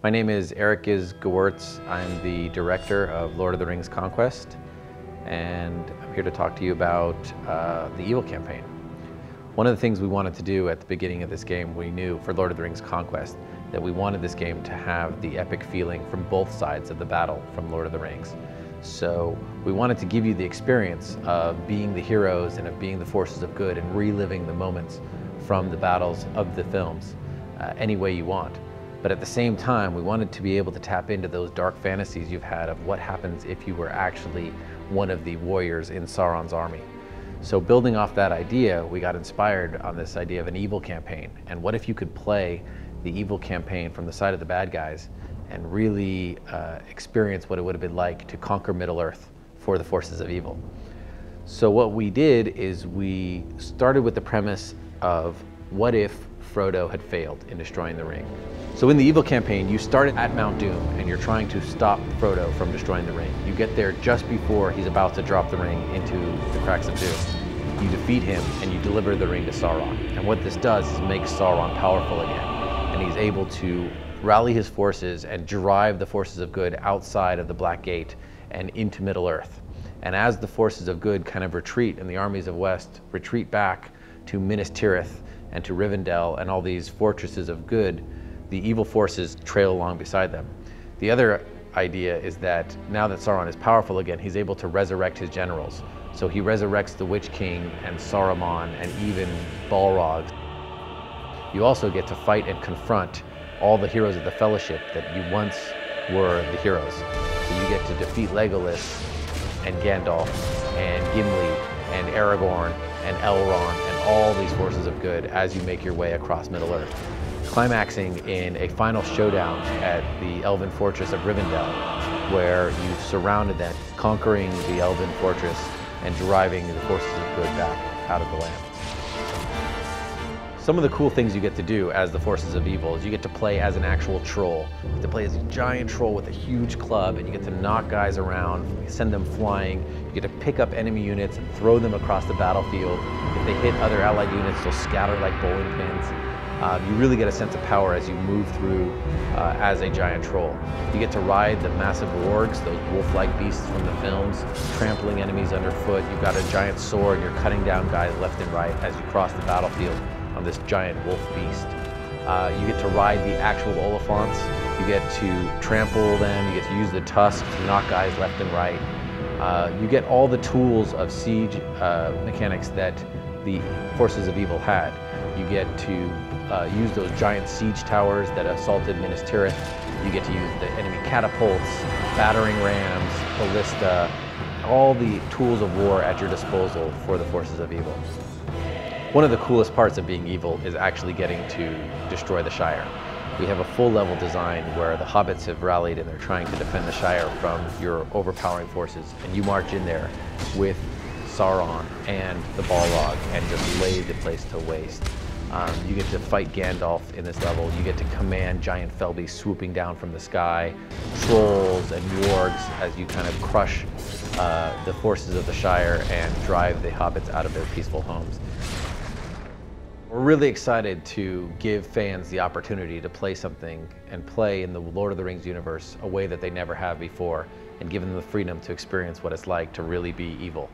My name is Gewirtz. I'm the director of Lord of the Rings Conquest, and I'm here to talk to you about the Evil campaign. One of the things we wanted to do at the beginning of this game, we knew for Lord of the Rings Conquest that we wanted this game to have the epic feeling from both sides of the battle from Lord of the Rings. So we wanted to give you the experience of being the heroes and of being the forces of good and reliving the moments from the battles of the films any way you want. But at the same time, we wanted to be able to tap into those dark fantasies you've had of what happens if you were actually one of the warriors in Sauron's army. So building off that idea, we got inspired on this idea of an evil campaign. And what if you could play the evil campaign from the side of the bad guys and really experience what it would have been like to conquer Middle-earth for the forces of evil? So what we did is we started with the premise of what if Frodo had failed in destroying the ring. So in the evil campaign, you started at Mount Doom and you're trying to stop Frodo from destroying the ring. You get there just before he's about to drop the ring into the cracks of Doom. You defeat him and you deliver the ring to Sauron. And what this does is make Sauron powerful again. And he's able to rally his forces and drive the forces of good outside of the Black Gate and into Middle-earth. And as the forces of good kind of retreat and the armies of West retreat back to Minas Tirith and to Rivendell and all these fortresses of good, the evil forces trail along beside them. The other idea is that now that Sauron is powerful again, he's able to resurrect his generals. So he resurrects the Witch King and Saruman and even Balrog. You also get to fight and confront all the heroes of the Fellowship that you once were the heroes. So you get to defeat Legolas and Gandalf and Gimli and Aragorn and Elrond and all these forces of good as you make your way across Middle-earth, climaxing in a final showdown at the Elven Fortress of Rivendell, where you surrounded them, conquering the Elven Fortress and driving the forces of good back out of the land. Some of the cool things you get to do as the forces of evil is you get to play as an actual troll. You get to play as a giant troll with a huge club, and you get to knock guys around, send them flying. You get to pick up enemy units and throw them across the battlefield. If they hit other allied units, they'll scatter like bowling pins. You really get a sense of power as you move through as a giant troll. You get to ride the massive wargs, those wolf-like beasts from the films, trampling enemies underfoot. You've got a giant sword, and you're cutting down guys left and right as you cross the battlefield on this giant wolf beast. You get to ride the actual Oliphants. You get to trample them. You get to use the tusks to knock guys left and right. You get all the tools of siege mechanics that the forces of evil had. You get to use those giant siege towers that assaulted Minas Tirith. You get to use the enemy catapults, battering rams, ballista, all the tools of war at your disposal for the forces of evil. One of the coolest parts of being evil is actually getting to destroy the Shire. We have a full level design where the hobbits have rallied and they're trying to defend the Shire from your overpowering forces, and you march in there with Sauron and the Balrog and just lay the place to waste. You get to fight Gandalf in this level. You get to command giant fell beasts swooping down from the sky, trolls and wargs as you kind of crush the forces of the Shire and drive the hobbits out of their peaceful homes. We're really excited to give fans the opportunity to play something and play in the Lord of the Rings universe a way that they never have before, and give them the freedom to experience what it's like to really be evil.